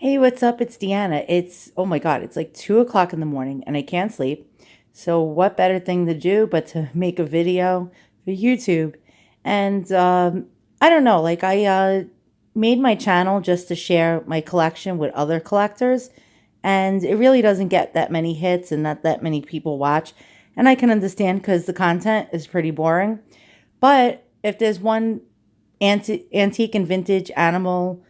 Hey, what's up? It's Deanna. Oh my God, it's like 2 o'clock in the morning and I can't sleep. So, what better thing to do but to make a video for YouTube? And I don't know, I made my channel just to share my collection with other collectors. And it really doesn't get that many hits and not that many people watch. And I can understand because the content is pretty boring. But if there's one antique and vintage animal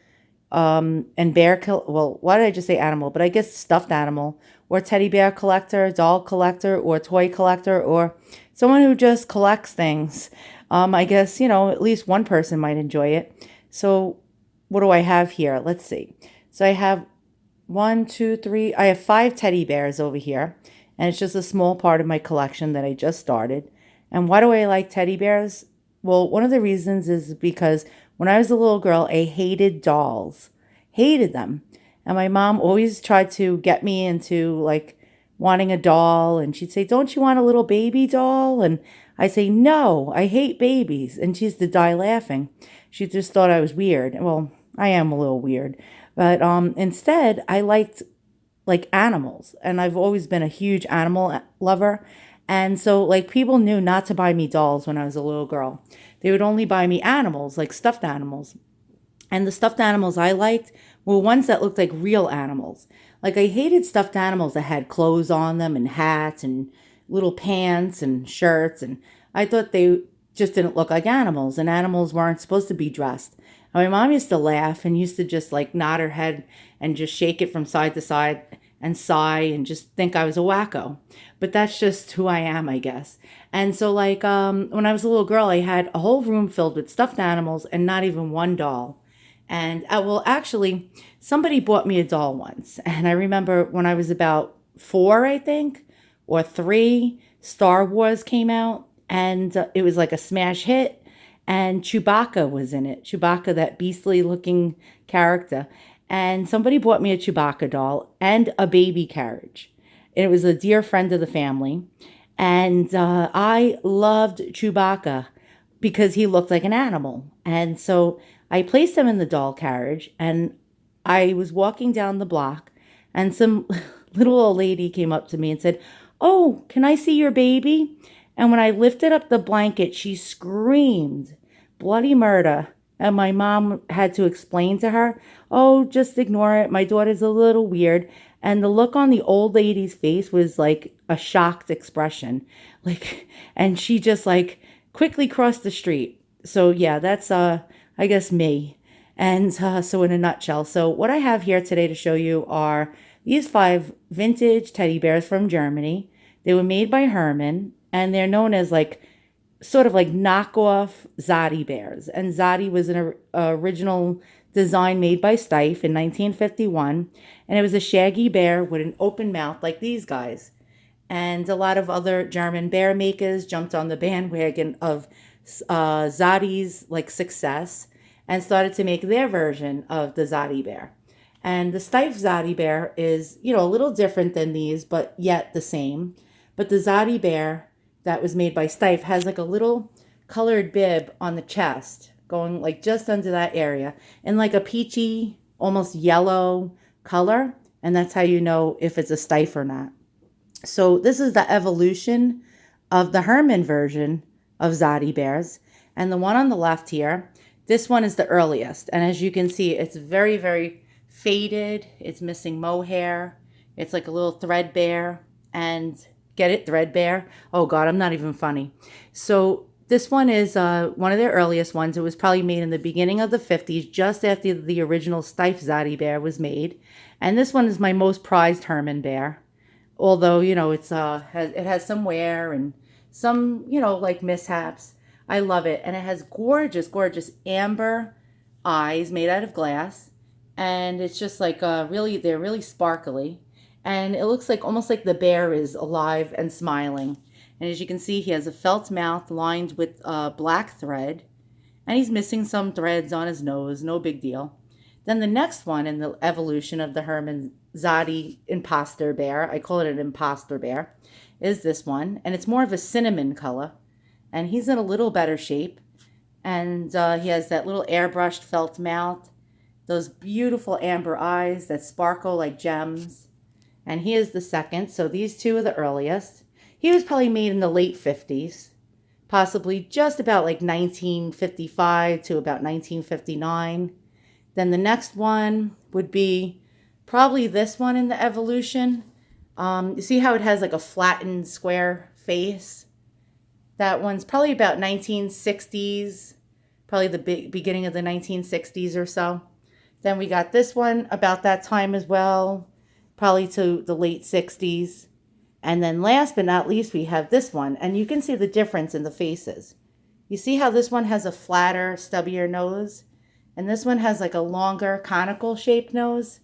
and well, why did I just say animal? But I guess stuffed animal or teddy bear collector, doll collector, or toy collector, or someone who just collects things. I guess, at least one person might enjoy it. So, what do I have here? Let's see. So, I have one, two, three, I have five teddy bears over here. And it's just a small part of my collection that I just started. And why do I like teddy bears? Well, one of the reasons is because when I was a little girl, I hated dolls, hated them. And my mom always tried to get me into like wanting a doll. And she'd say, "Don't you want a little baby doll?" And I say, "No, I hate babies." And she used to die laughing. She just thought I was weird. Well, I am a little weird. But instead, I liked like animals, and I've always been a huge animal lover. And so, like, people knew not to buy me dolls when I was a little girl. They would only buy me animals, like stuffed animals. And the stuffed animals I liked were ones that looked like real animals. Like, I hated stuffed animals that had clothes on them and hats and little pants and shirts. And I thought they just didn't look like animals, and animals weren't supposed to be dressed. And my mom used to laugh and used to just like nod her head and just shake it from side to side and sigh and just think I was a wacko. But that's just who I am, I guess. And so, like, when I was a little girl, I had a whole room filled with stuffed animals and not even one doll. And well, actually, somebody bought me a doll once. And I remember when I was about four, I think, or three, Star Wars came out. And it was like a smash hit. And Chewbacca was in it. Chewbacca, that beastly looking character. And somebody bought me a Chewbacca doll and a baby carriage. And it was a dear friend of the family. And I loved Chewbacca because he looked like an animal. And so I placed him in the doll carriage and I was walking down the block and some little old lady came up to me and said, "Oh, can I see your baby?" And when I lifted up the blanket, she screamed bloody murder. And my mom had to explain to her, "Oh, just ignore it. My daughter's a little weird." And the look on the old lady's face was like a shocked expression. Like, and she just like quickly crossed the street. So yeah, that's I guess me. And so in a nutshell, so what I have here today to show you are these five vintage teddy bears from Germany. They were made by Herman, and they're known as like sort of like knockoff Zadi bears. And Zadi was an original design made by Steiff in 1951. And it was a shaggy bear with an open mouth like these guys. And a lot of other German bear makers jumped on the bandwagon of Zadi's like success and started to make their version of the Zadi bear. And the Steiff Zadi bear is, a little different than these, but yet the same. But the Zadi bear that was made by Steiff has like a little colored bib on the chest, going like just under that area, in like a peachy, almost yellow color. And that's how you know if it's a Steiff or not. So this is the evolution of the Herman version of Zadi bears. And the one on the left here, this one is the earliest. And as you can see, it's very, very faded. It's missing mohair. It's like a little threadbare. And get it, threadbare? Oh God, I'm not even funny. So this one is one of their earliest ones. It was probably made in the beginning of the 50s, just after the original Steiff Zadi bear was made. And this one is my most prized Herman bear. Although, it has some wear and some, like mishaps. I love it. And it has gorgeous, gorgeous amber eyes made out of glass. And it's just like they're really sparkly. And it looks like almost like the bear is alive and smiling. And as you can see, he has a felt mouth lined with black thread. And he's missing some threads on his nose. No big deal. Then the next one in the evolution of the Herman Zadi imposter bear, I call it an imposter bear, is this one. And it's more of a cinnamon color. And he's in a little better shape. And he has that little airbrushed felt mouth, those beautiful amber eyes that sparkle like gems. And he is the second, so these two are the earliest. He was probably made in the late 50s, possibly just about like 1955 to about 1959. Then the next one would be probably this one in the evolution. You see how it has like a flattened square face? That one's probably about 1960s, probably the beginning of the 1960s or so. Then we got this one about that time as well, probably to the late 60s. And then last but not least, we have this one. And you can see the difference in the faces. You see how this one has a flatter, stubbier nose? And this one has like a longer, conical shaped nose.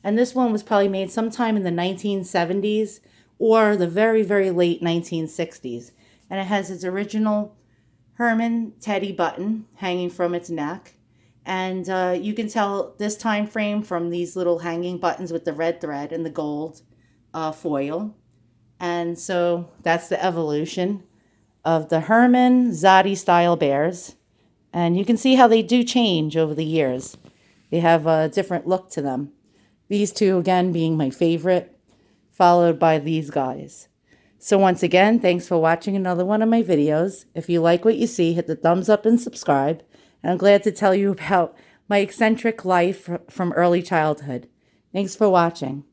And this one was probably made sometime in the 1970s or the very, very late 1960s. And it has its original Herman teddy button hanging from its neck. And you can tell this time frame from these little hanging buttons with the red thread and the gold foil. And so that's the evolution of the Herman Zadi style bears. And you can see how they do change over the years. They have a different look to them. These two, again, being my favorite, followed by these guys. So once again, thanks for watching another one of my videos. If you like what you see, hit the thumbs up and subscribe. And I'm glad to tell you about my eccentric life from early childhood. Thanks for watching.